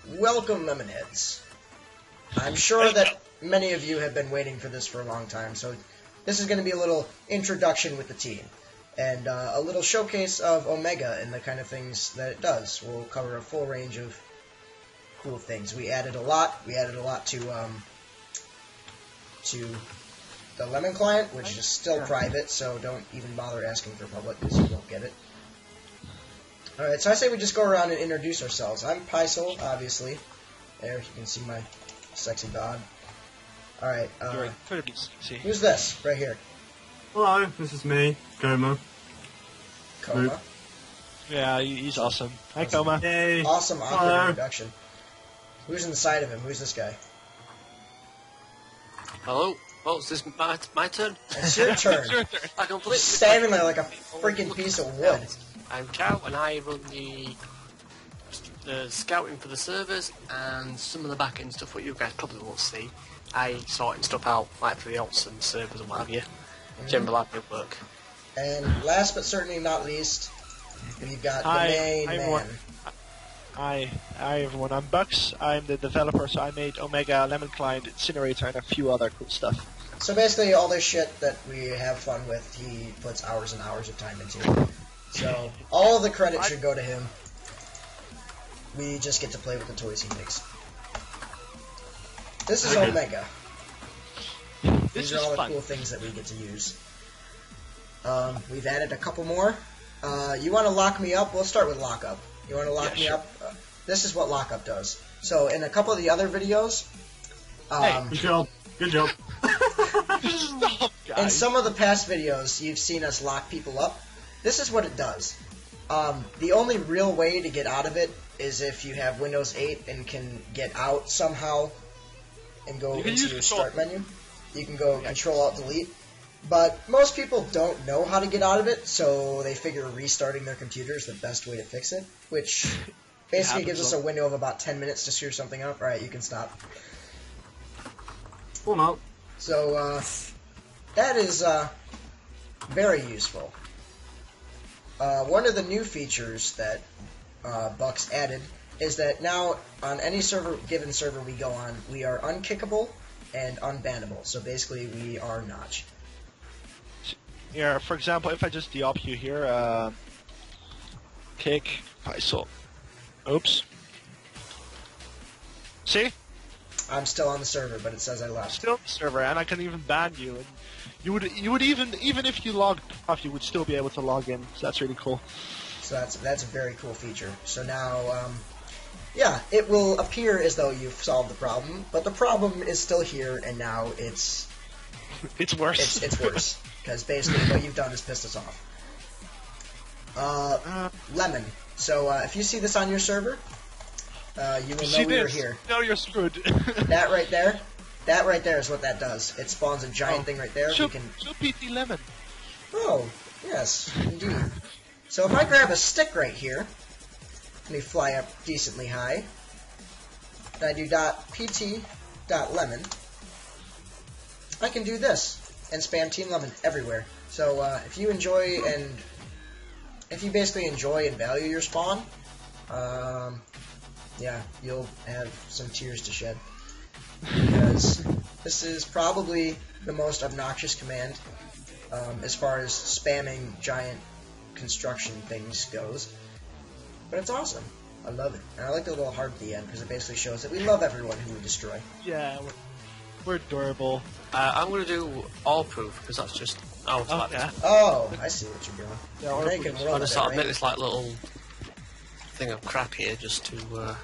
Welcome, Lemonheads. I'm sure that many of you have been waiting for this for a long time, so this is going to be a little introduction with the team, and a little showcase of Omega and the kind of things that it does. We'll cover a full range of cool things. We added a lot. We added a lot to the Lemon client, which is still private, so don't even bother asking for public, because you won't get it. Alright, so I say we just go around and introduce ourselves. I'm Pysol, obviously. There, you can see my sexy bod. Alright, who's this, right here? Hello, this is me, Coma. Coma? Yeah, he's awesome. Hi, Coma. Hey. Awesome, awkward introduction. Who's inside of him? Who's this guy? Hello? Oh, is this my turn? It's your turn. It's your turn. I completely Standing there like a freaking piece of wood. I'm Cow, and I run the scouting for the servers and some of the back-end stuff what you guys probably won't see. I sorting stuff out, like for the alts and servers and what have you. General admin work. And last but certainly not least, we've got the main man. Hi everyone, I'm Bucks. I'm the developer, so I made Omega, Lemon Client, Incinerator, and a few other cool stuff. So basically all this shit that we have fun with, he puts hours and hours of time into. So all of the credit should go to him. We just get to play with the toys he makes. This is Omega. These are all the cool things that we get to use. We've added a couple more. You want to lock me up? We'll start with lockup. You want to lock me up? This is what lockup does. So in a couple of the other videos... Good job. Good job. Stop, guys. In some of the past videos, you've seen us lock people up. This is what it does. The only real way to get out of it is if you have Windows 8 and can get out somehow and go into your start menu. You can go Control-Alt-Delete. But most people don't know how to get out of it, so they figure restarting their computer is the best way to fix it, which basically gives us a window of about 10 minutes to screw something up. Alright, you can stop. Or not. So, that is very useful. One of the new features that Bucks added is that now on any given server we go on, we are unkickable and unbannable. So basically we are Notch. Yeah, for example, if I just de-op you here, kick, Pysol. Oops. See? I'm still on the server, but it says I left. Still on the server, and I can even ban you. And you would even if you logged off, you would still be able to log in. So that's really cool. So that's a very cool feature. So now, yeah, it will appear as though you've solved the problem, but the problem is still here, and now it's worse. It's worse because basically what you've done is pissed us off. Lemon. So if you see this on your server, you will know we are here. No, you're screwed. That right there is what that does. It spawns a giant thing right there. Show PT Lemon. Oh, yes, indeed. So if I grab a stick right here, let me fly up decently high, and I do .pt.lemon, I can do this and spam Team Lemon everywhere. So if you enjoy and if you basically enjoy and value your spawn, yeah, you'll have some tears to shed. Because this is probably the most obnoxious command as far as spamming giant construction things goes. But it's awesome. I love it. And I like the little heart at the end because it basically shows that we love everyone who we destroy. Yeah, we're adorable. I'm going to do all proof because that's just Oh, I see what you're doing. Yeah, you're making world I just sort of right? make this like little thing of crap here just to.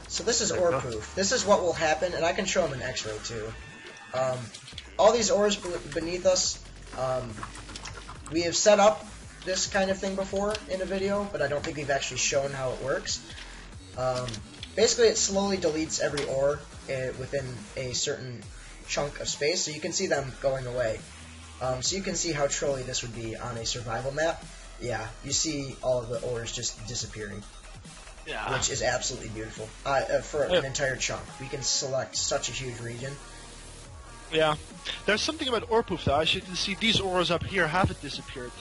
So this is ore proof. This is what will happen, and I can show them an X-ray too. All these ores beneath us, we have set up this kind of thing before in a video, but I don't think we've actually shown how it works. Basically, it slowly deletes every ore within a certain chunk of space, so you can see them going away. So you can see how trolly this would be on a survival map. Yeah, you see all of the ores just disappearing. Yeah. Which is absolutely beautiful. For an entire chunk. We can select such a huge region. Yeah. There's something about ore proof though. As you can see, these ores up here haven't disappeared.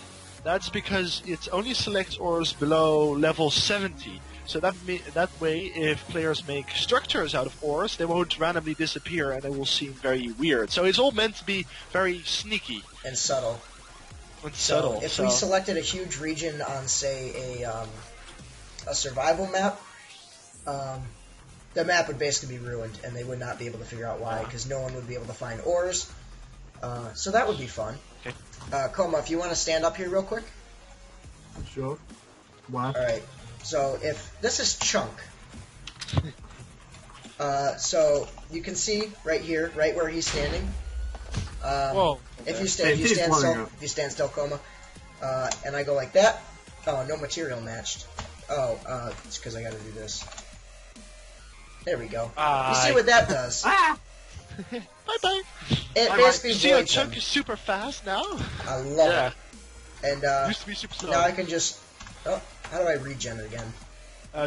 That's because it only selects ores below level 70. So that way, if players make structures out of ores, they won't randomly disappear and they will seem very weird. So it's all meant to be very sneaky and subtle. So if we selected a huge region on, say, a survival map, the map would basically be ruined, and they would not be able to figure out why, because no one would be able to find ores. So that would be fun. Okay. Coma, if you want to stand up here real quick. Sure. Why? Alright, so if this is Chunk, so you can see right here, right where he's standing. Whoa. If you stand still, Coma, and I go like that. Oh, no material matched. Oh, it's because I got to do this. There we go. You see what that does? Bye bye. It basically see how voids Chunk him. is super fast now? I love it. And Used to be super slow. now I can just. Oh, how do I regen it again?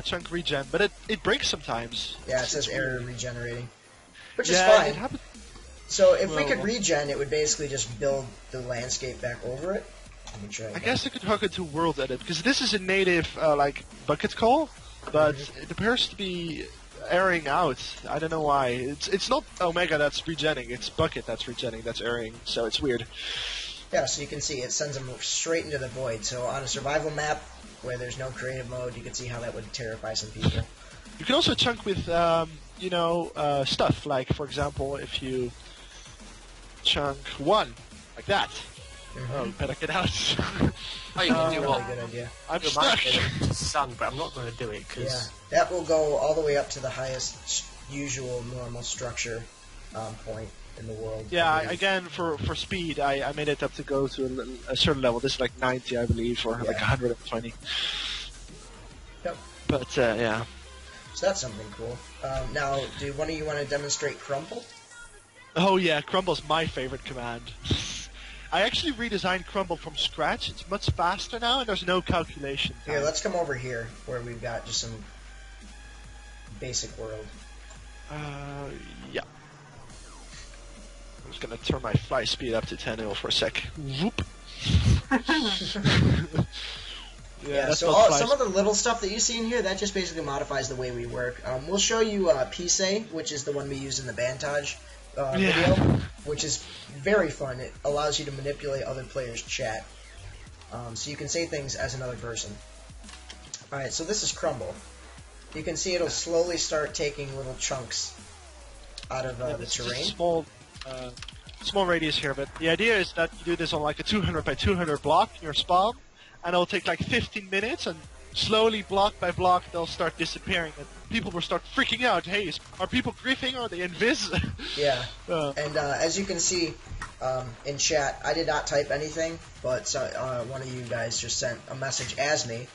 Chunk regen, but it breaks sometimes. Yeah, it says error regenerating, which is Yeah, fine. it happens. So if we could regen, it would basically just build the landscape back over it. Let me try. I guess I could hook it to World Edit, because this is a native, like, bucket call, but it appears to be airing out. I don't know why. It's not Omega that's regenning, it's Bucket that's regenning, that's airing, so it's weird. Yeah, so you can see it sends them straight into the void. So on a survival map where there's no creative mode, you can see how that would terrify some people. You can also chunk with, stuff, like, for example, if you chunk 1, like that. Oh, you better get out. Oh, you can do Really what? good idea. I'm You stuck. might get it to sand, but I'm not going to do it Yeah, because that will go all the way up to the highest usual normal structure point in the world. Yeah, I believe. again, for speed, I made it up to go to a certain level. This is like 90, I believe, or like 120. Yep. But, yeah. So that's something cool. Now, do one of you want to demonstrate Crumble? Oh yeah, Crumble's my favorite command. I actually redesigned Crumble from scratch. It's much faster now, and there's no calculation time. Here, let's come over here, where we've got just some basic world. Yeah. I'm just gonna turn my fly speed up to 10 for a sec. Whoop. Yeah, that's so not fly some of the little stuff that you see in here, that just basically modifies the way we work. We'll show you PSay, which is the one we use in the Bantage video, which is very fun. It allows you to manipulate other players' chat. So you can say things as another person. Alright, so this is Crumble. You can see it'll slowly start taking little chunks out of the It's just terrain. a small radius here, but the idea is that you do this on like a 200 by 200 block in your spawn, and it'll take like 15 minutes, and slowly, block by block, they'll start disappearing, and people will start freaking out. Hey, are people griefing? Are they invis? Yeah, and as you can see in chat, I did not type anything, but one of you guys just sent a message as me.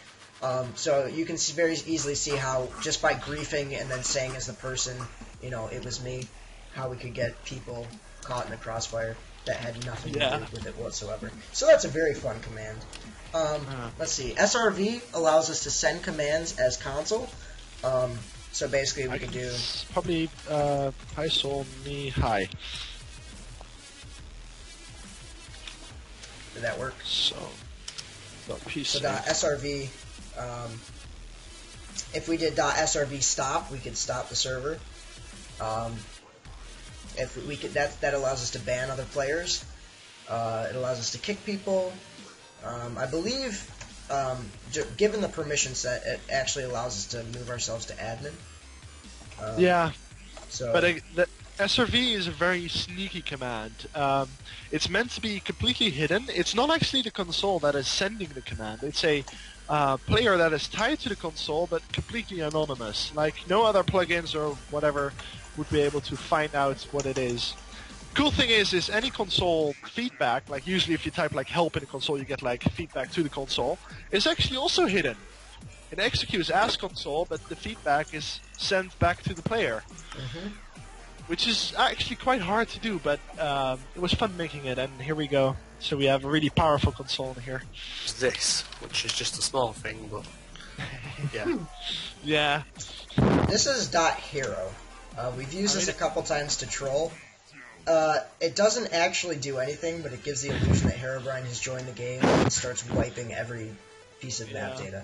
So you can very easily see how, just by griefing and then saying as the person, it was me, how we could get people caught in the crossfire that had nothing to do with it whatsoever. So that's a very fun command. Let's see. SRV allows us to send commands as console. So basically we could do... Probably hi sol me hi. Did that work? So So .srv, if we did .srv stop, we could stop the server. If we could, that allows us to ban other players. It allows us to kick people. I believe, given the permission set, it actually allows us to move ourselves to admin. Yeah. So, but the SRV is a very sneaky command. It's meant to be completely hidden. It's not actually the console that is sending the command. It's a player that is tied to the console, but completely anonymous. Like, no other plugins or whatever would be able to find out what it is. Cool thing is any console feedback, like usually if you type like help in the console, you get like feedback to the console, is actually also hidden. It executes as console, but the feedback is sent back to the player. Which is actually quite hard to do, but it was fun making it, and here we go. So we have a really powerful console in here. this, which is just a small thing, but yeah. Yeah. this is .hero. We've used this a couple times to troll. It doesn't actually do anything, but it gives the illusion that Herobrine has joined the game and starts wiping every piece of map data.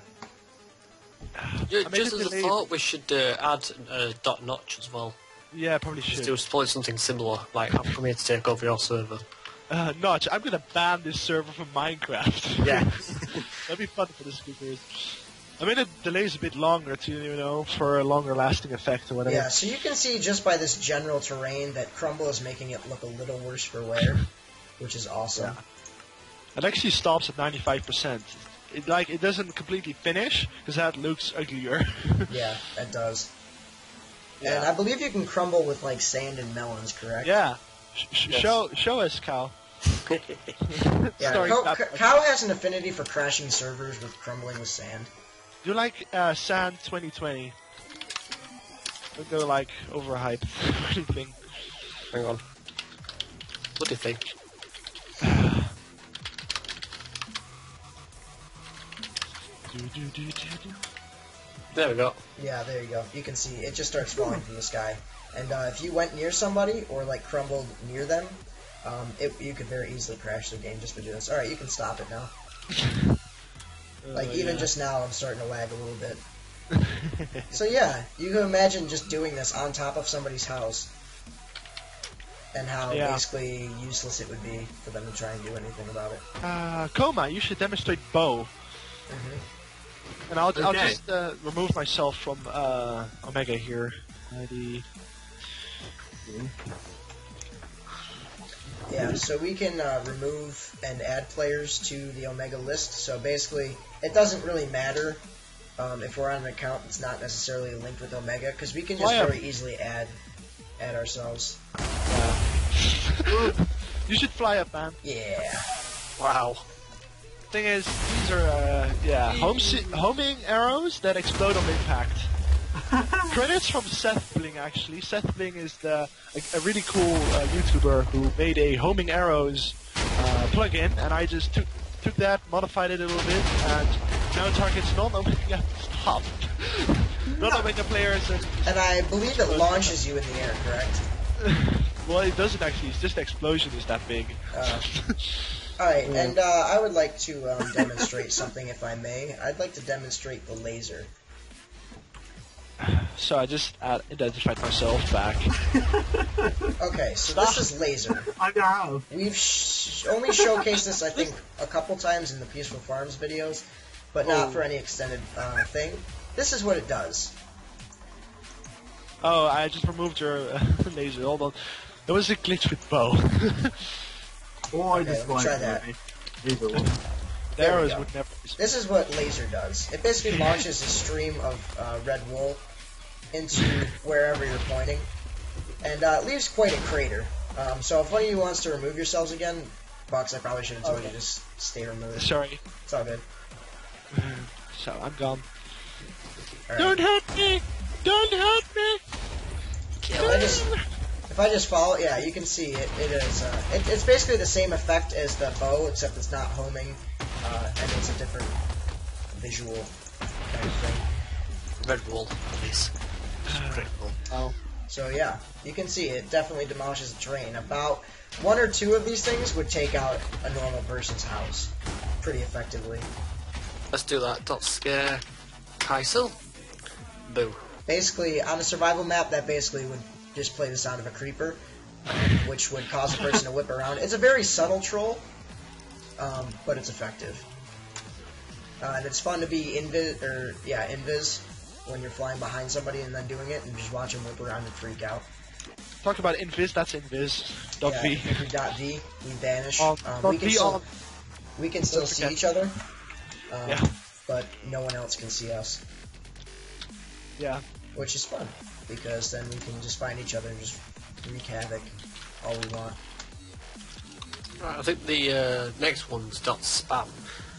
I made Just it as a delayed. thought, we should add a dot notch as well. Yeah, probably Just should. do probably something similar, like I've come here to take over your server. Notch, I'm gonna ban this server from Minecraft. Yeah. That'd be fun for the speakers. I mean, it delays a bit longer to, for a longer lasting effect or whatever. Yeah, so you can see just by this general terrain that Crumble is making it look a little worse for wear, which is awesome. It actually stops at 95%. It doesn't completely finish, because that looks uglier. Yeah, that does. Yeah. And I believe you can crumble with, like, sand and melons, correct? Yeah. Yes. Show us, Cal. Yeah, Starring that- Kyle has an affinity for crashing servers with crumbling with sand. Do you like Sand 2020? Don't go, overhyped or anything. Hang on. What do you think? There we go. Yeah, there you go. You can see it just starts falling from the sky. And if you went near somebody or like crumbled near them, you could very easily crash the game just to do this. All right, you can stop it now. Even just now, I'm starting to lag a little bit. So yeah, you can imagine just doing this on top of somebody's house, and how basically useless it would be for them to try and do anything about it. Coma, you should demonstrate bow. And I'll just remove myself from Omega here. Yeah, so we can remove and add players to the Omega list. So basically, it doesn't really matter if we're on an account that's not necessarily linked with Omega, because we can just very easily add ourselves. You should fly up, man. Yeah. Wow. Thing is, these are homing arrows that explode on impact. Credits from Seth Bling, actually. Seth Bling is a really cool YouTuber who made a homing arrows plugin, and I just took that, modified it a little bit, and now it targets non-Omega non-Omega players. And I believe it launches you in the air, correct? Well, it doesn't actually. It's just the explosion is that big. Alright, and I would like to demonstrate something, if I may. I'd like to demonstrate the laser. So I just identified myself back. Okay, so this is laser. I know. We've only showcased this, I think, a couple times in the Peaceful Farms videos, but not for any extended thing. This is what it does. Oh, I just removed your laser. Hold on. There was a glitch with bow. Or I Okay, just let me try that. Either one. The There we arrows go. would never. This is what laser does. It basically launches a stream of red wool into wherever you're pointing, and leaves quite a crater. So if one of you wants to remove yourselves again, Bucks, I probably should have told you to just stay removed. Sorry. It's all good. So I'm gone. All right. Don't hurt me! Don't hurt me! If I just follow, yeah, you can see it. It is. It's basically the same effect as the bow, except it's not homing, and it's a different visual kind of thing. Red wall, please. Pretty cool. Oh. So yeah, you can see it definitely demolishes the terrain. About one or two of these things would take out a normal person's house pretty effectively. Let's do that. Dot scare Kaisel. Boo. Basically, on a survival map, that basically would just play the sound of a creeper, which would cause a person to whip around. It's a very subtle troll, but it's effective. And it's fun to be invis when you're flying behind somebody and then doing it, and just watch them whip around and freak out. Talk about invis. That's invis. Dot Yeah, V. if we dot V, we vanish. Dot We can still see each other, Yeah. but no one else can see us, Yeah. which is fun, because then we can just find each other and just wreak havoc all we want. Right, I think the next one's dot spam.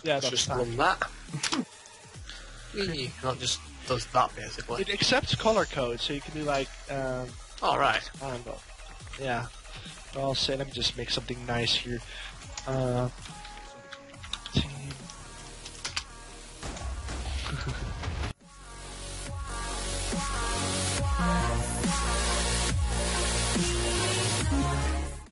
Yeah. Let's That's just fine. run that. Not just does that basically. It accepts color code, so you can do like. Alright. I don't know. Yeah. I'll say. Let me just make something nice here.